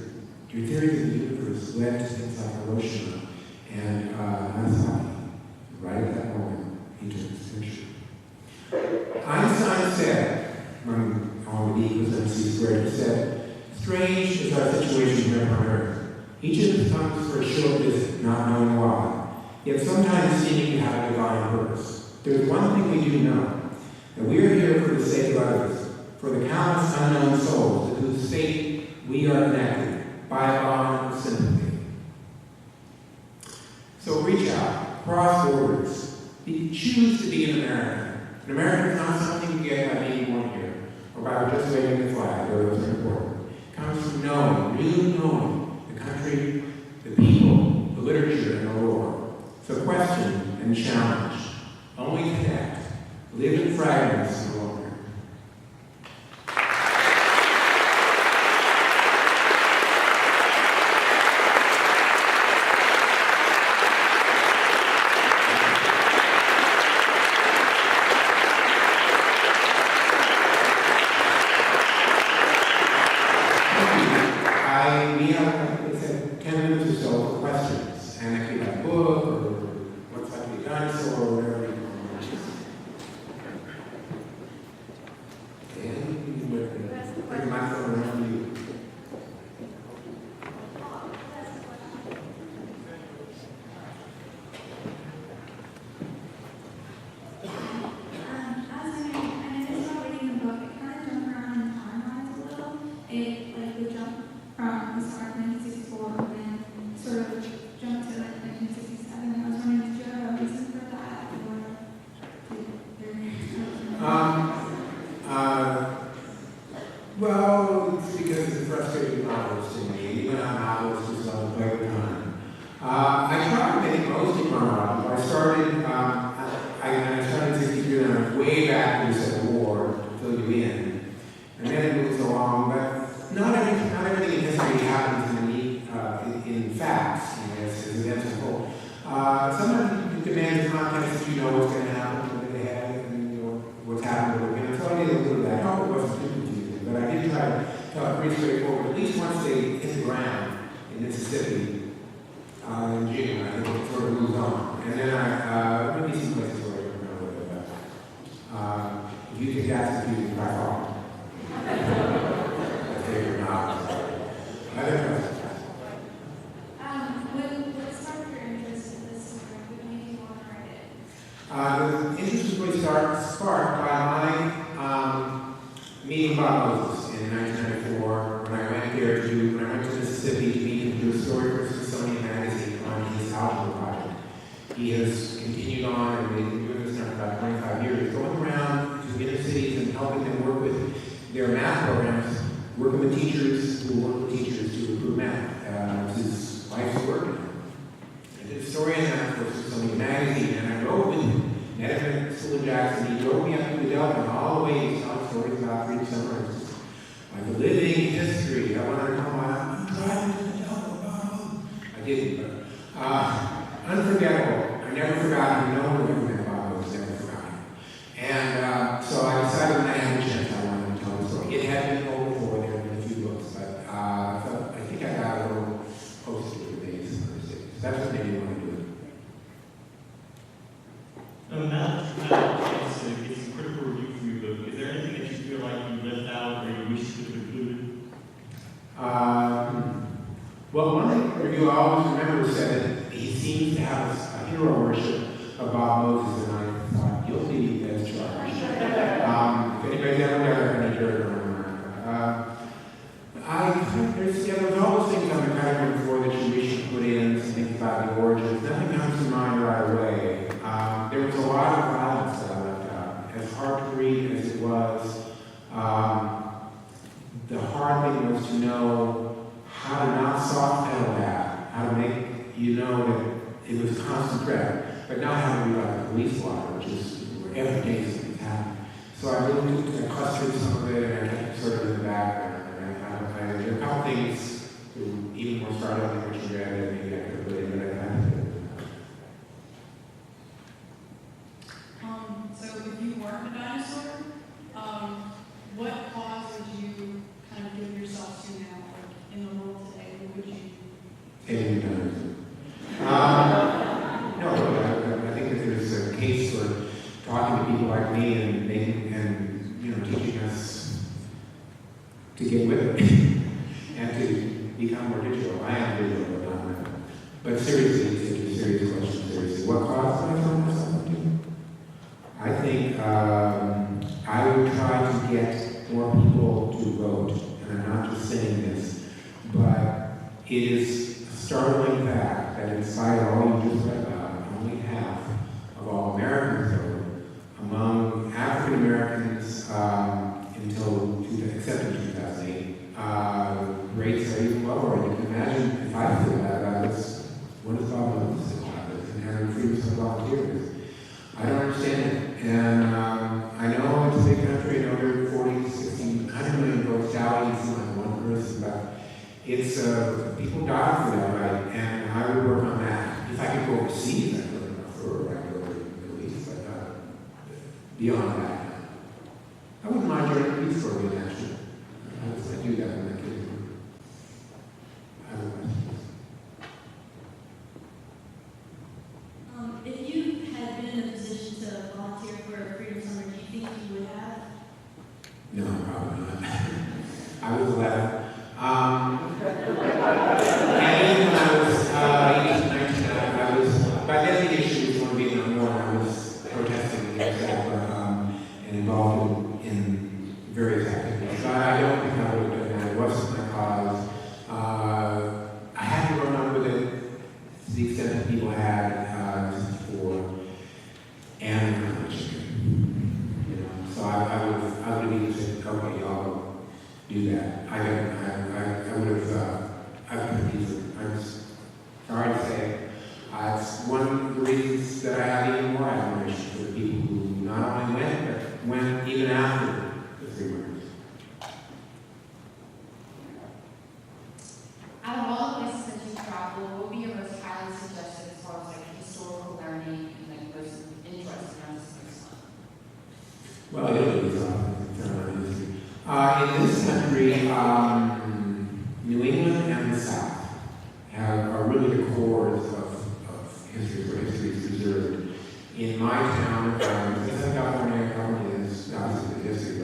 the universe led to things like Hiroshima and Nagasaki? Right at that moment, he took this picture. Einstein said, when all the E was MC squared, he said, strange is our situation here on Earth. Each of us comes for a short visit, not knowing why, yet sometimes seeming to have a divine purpose. There's one thing we do know, that we are here for the sake of others, for the countless unknown souls to whose fate we are connected by a bond of sympathy. So reach out, cross borders, choose to be an American. An American is not something you get by being born here, or by just waving the flag, though those are important. It comes from knowing, really knowing the country, the people, the literature, and the lore. So question and challenge. Only connect. Live in fragments no longer. We have 10 minutes or so for questions. And if you have a book or what's like to be dinosaur or whatever. Bring the microphone around you. Well, it's because it's a frustrating novelist to me. Even I'm novelist who's on the play time. I tried to make most of my novels. I started, I started in 63 and I went way back to the Civil War to fill you in. And then it moves along, but not everything in history happens in facts, as events unfold. Sometimes you demand context that you know what's going to happen when they have it and you know what's happening. And so I did a little of that. I hope it wasn't too confusing, but I did try to tell it pretty straightforward. At least once they hit the ground in Mississippi in June, I think it sort of moves on. And then maybe some places where I don't remember what they're about. If you think that's confusing, by far. That's favorite novels. Other questions? What sparked your interest in this story? What made you want to write it? The interest was really sparked by my meeting Bob Moses in 1994 when I went to Mississippi to meet him to do a story for Smithsonian Magazine on his algebra project. He has continued on and been doing this now for about 25 years, going around to inner cities and helping them work with their math programs, working with teachers who work with teachers to improve math. It's his life's work. I did a story on that for Smithsonian Magazine, and I wrote with Ned School Jackson. He drove me up to the Delta and all the way to tell stories about Freedom Summer. It was just like living history. I wanted to come on. I'm driving to the Delta. I didn't, but unforgettable. I never forgot him. No one ever met Bob. I was never forgotten. And so I decided when I had a chance, I wanted to tell the story. It had been told before. There had been a few books, but I think I got a little posted with days. That's what made me want to do it. Now that you've had a chance to get some critical review for your book, is there anything that you feel like you left out or you wish you could have included? Well, one review I always remember said that he seems to have a hero worship of Bob Moses, and I thought, guilty as charged. If anybody's ever done any dirt on there's all those things I'm kind of for that you wish you put in, some things about the origins. Nothing comes to mind right away. There was a lot of violence that I left out. As hard to read as it was, the hard thing was to know how to not soft pedal that, how to make you know that it was a constant threat, but not how to be like a police blotter, which is where every day something's happening. So I really clustered some of it, and I kept it sort of in the background. And there are a couple things, even more startup than what you read, that maybe I could put in, but I had to. So if you weren't a dinosaur, what cause would you kind of give yourself to now, like in the world today? What would you? Saving dinosaurs. No, I think that there's a case for talking to people like me and making and teaching us to get with it and to become more digital. I am digital, but not that. But seriously, it's a serious question. Seriously, what caused my phone myself to? I think I would try to get more people to vote, and I'm not just saying this, but it is a startling fact that in spite of all you just read about, only half of all Americans vote. Among African Americans, except in 2008, rates are even lower. You can imagine if I feel bad about this, what does Bob Moses think about this? And having freedom of volunteers. I don't understand it. And I know it's a big country. I know there are 40, 60, 100 million votes tallied. It's like one person, but it's people die for that right, and I would work on that. If I could go overseas, I could for regular release, but beyond that, I wouldn't mind joining peace corps actually. I do that when I kid. If you had been in a position to volunteer for Freedom Summer, do you think you would have? No, probably not. I was 11. And even when I was 18, 19, I was, by then the issue was going to be no more, and I was protesting against that, and involved in various activities. So I don't think I would have done that. It wasn't my cause. I hadn't grown up with it to the extent that people had before, and so I would have either said, okay, y'all do that. I would have, I'm sorry to say, it's one of the reasons that I have even more admiration for the people who not only went, but went even after the 3 years. Out of all the places that you travel, what would be your most highly suggested as far as like historical learning and like most interesting or just fun? Well, Italy is in this country, New England and the South are really the cores of history, where history is preserved. In my town, California is obviously the history,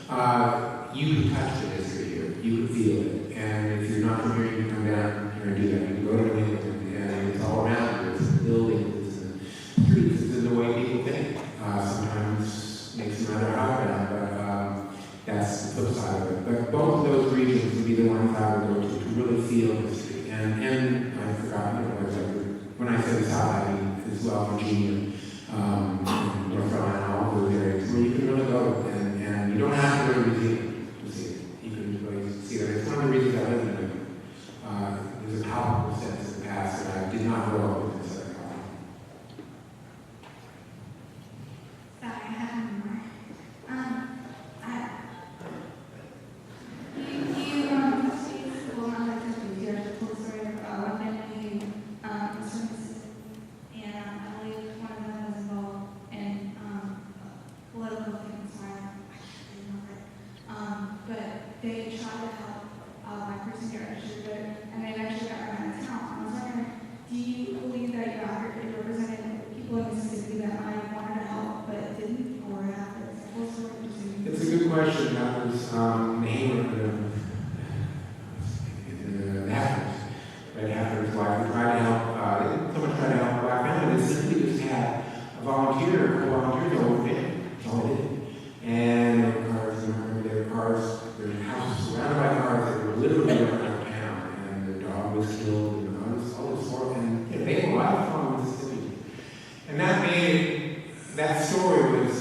but you can touch the history here. You can feel it. And if you're not from here, you can come down here and do that. You can go to New England, and it's all around you. It's the buildings and the streets. It's the way people think. Sometimes makes them rather outbound, but that's the flip side of it. But both of those regions would be the ones I would go to really feel history. And I forgot, when I say the South, I mean as well Virginia, North Carolina, all those areas where you can really go and you don't have to go to a museum to see it. You can really see it. It's one of the reasons I live in it. There's a powerful sense of the past that I did not grow up with.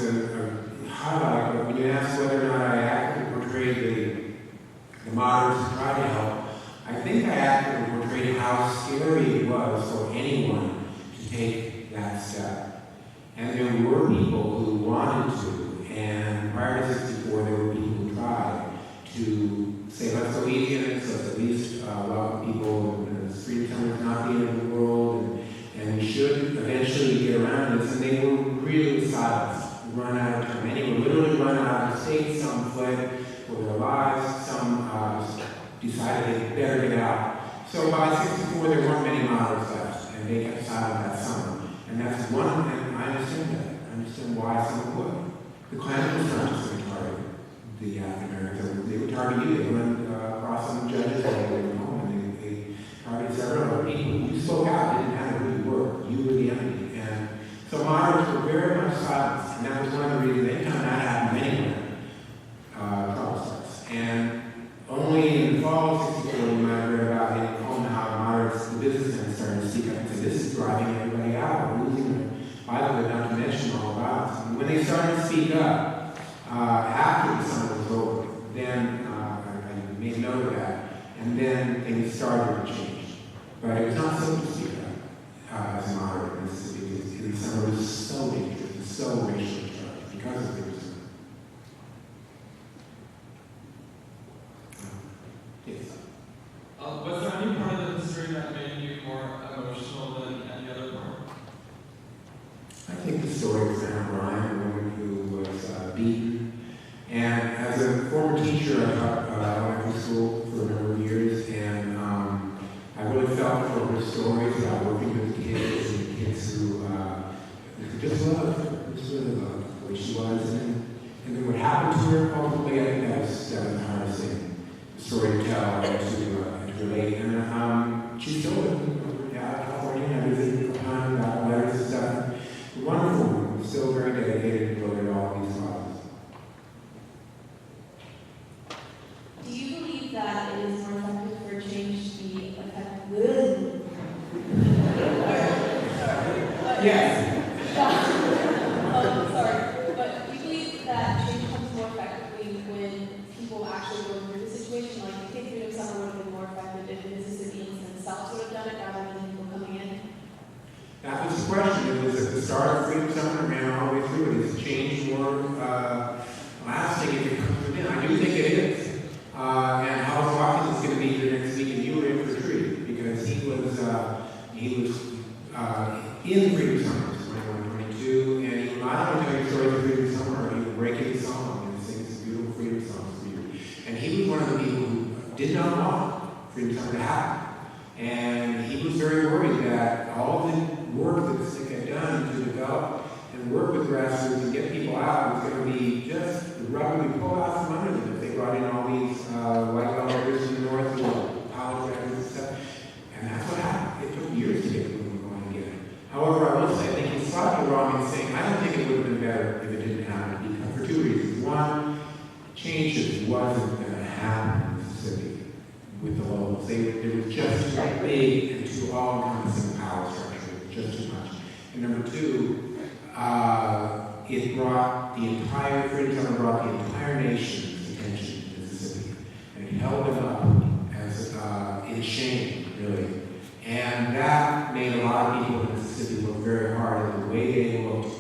a highlight, but when you ask whether or not I accurately portrayed the moderates to try to help, I think I accurately portrayed how scary it was for anyone to take that step. And there were people who wanted to, and prior to 64, there were people who tried to say, let's go easy on it, so let's at least welcome people, and freedom summer is not the end of the world, and we should eventually get around this. And they were really silenced, run out of time. Many were literally run out of the state, some fled for their lives, some decided they better get out. So by 64, there weren't many moderates left, and they kept silent that summer. And that's one, and I understand that. I understand why some would. The Klan was not just going to target the African Americans. They would target you. They went across some judges while they were home, and they targeted several other people. You spoke out. It didn't matter who you were. You were the enemy. And so moderates were very much silenced, and that was one of the reasons anytime that happened anywhere, trouble starts. And only in the fall of 64, you might have read about it, how moderates, the businessmen started to speak up and say, this is driving everybody out, we're losing their livelihood, not to mention all violence. And when they started to speak up, after the summer was over, then I made note of that, and then things started to change. But it was not simple to speak up as a moderate in Mississippi, because in the summer it was so dangerous and so racially charged because of the reason. Yes. Was there any part of the history that made you more emotional than any other part? I think the story of Sam Ryan, a woman who was beaten. And as a former teacher, I taught elementary school for a number of years, and I really felt for her stories about working with kids and kids who just loved her, just really loved the way she was. And then what happened to her, ultimately, I think that was the hardest thing. Story to tell and to relate. And she's still living out in California, and I visited a time about letters and stuff. Wonderful woman, still very dedicated to building all these causes. Do you believe that it is more effective for change to be effective? Yes. Sorry, but do you believe that change comes more effectively when people actually go through the situation? Like, I think freedom summer would have been more effective if the Mississippians themselves would have done it rather than people coming in. That was the question. It was at the start of Freedom Summer and ran all the way through. It is change more lasting if it comes within. I do think it is. And Howard Watkins is going to be here next week, and you were in for a treat because he was in Freedom Summer, 21, 22, and he would not only tell you stories of Freedom Summer, he would break in song and sing some beautiful freedom songs for you. And he was one of the people who did not want Freedom Summer to happen. And he was very worried that all the work that SNCC had done to develop and work with grassroots and get people out was going to be just the rug would be pulled out from under them if they brought in all these white collar from the north who were college graduates and stuff. And that's what happened. It took years to get people going again. However, I will say I think he's slightly wrong in saying I don't think it would have been better if it didn't happen because for two reasons. One, change just wasn't going to happen in Mississippi with the locals. There was just too big and too all-encompassing power structure. Just too much. And number two, it brought the entire, Freedom Summer brought the entire nation's attention to Mississippi. And it held them up as in shame, really. And that made a lot of people in Mississippi look very hard at the way they looked.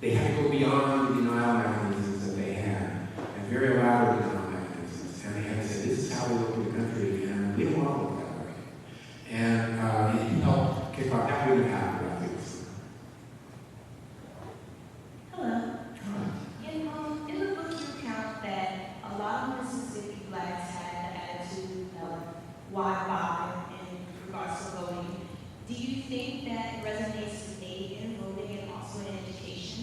They had to go beyond the denial mechanisms that they had, and very elaborate denial mechanisms. And they had to say, this is how we look at the country, and we don't want to look that way. And it helped kick off. That wouldn't happen. In the book, you count that a lot of Mississippi blacks had the attitude of why bother in regards to voting. Do you think that resonates today in voting and also in education?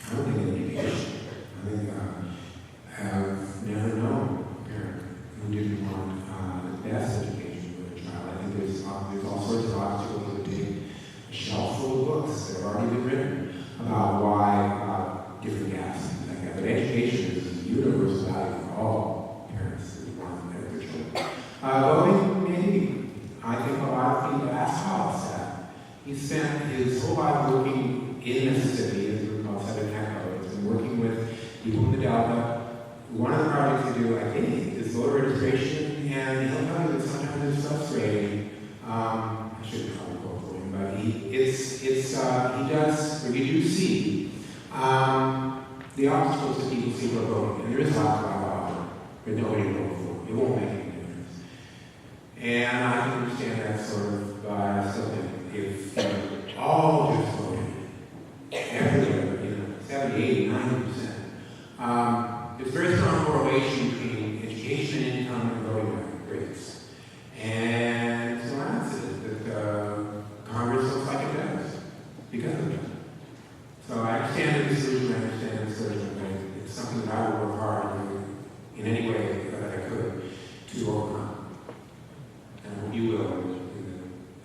I don't think in education. I think I've never known a parent who didn't want the best education for their child. I think there's all sorts of obstacles that would take a shelf full of books that have already been written about why different gaps and things like that. But education is a universal value for all parents who want their children. Voting, maybe. I think a lot of people ask Hollis that. He spent his whole life working in Mississippi, as we call Southern Echo, people in the Delta. One of the projects they do, I think, is voter registration, and he'll tell you that sometimes it's frustrating. I shouldn't probably quote for him, but he does, or you do see, the obstacles that people see for voting, and there is lots of option, but nobody will vote for it. It won't make any difference. And I can understand that sort of bias of it. If all just voted, everywhere, 70, 80, 90%. There's very strong correlation between education, income, and voting rates. And so that's it, that Congress looks like it does because of it. So I understand the solution, I understand the solution, but it's something that I would work hard in any way that I could to overcome. And I hope you will in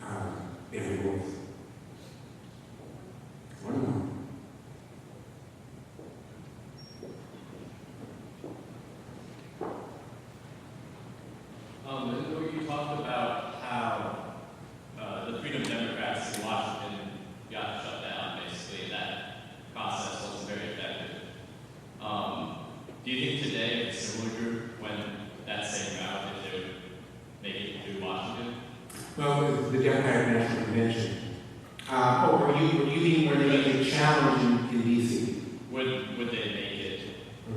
the every voice. One more. In the book you talked about how the Freedom Democrats in Washington got shut down, basically, and that process wasn't very effective. Do you think today a similar group went that same route if they would make it through Washington? Well, the Democratic National Convention. Were you mean where they make a challenge in D.C.? Would they make it?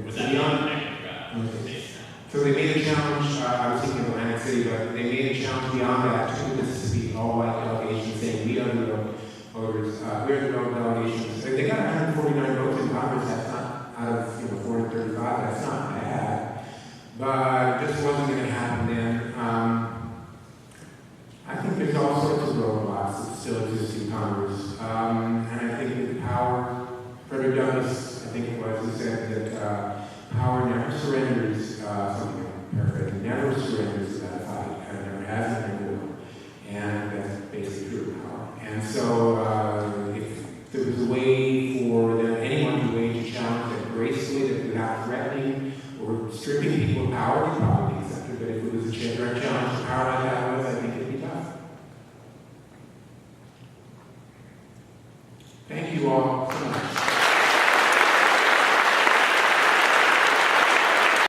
Would So that be beyond- a effective route? So they made a challenge, I was thinking of Atlantic City, but they made a challenge beyond that to Mississippi, all white delegations saying we are the real voters, we're the real delegations. They got 149 votes in Congress, that's not out of 435, that's not bad. But it just wasn't going to happen then. I think there's all sorts of roadblocks that still exist in Congress. And I think that the power, Frederick Douglass, I think it was, he said that power never surrenders, something like paraphrasing, never surrenders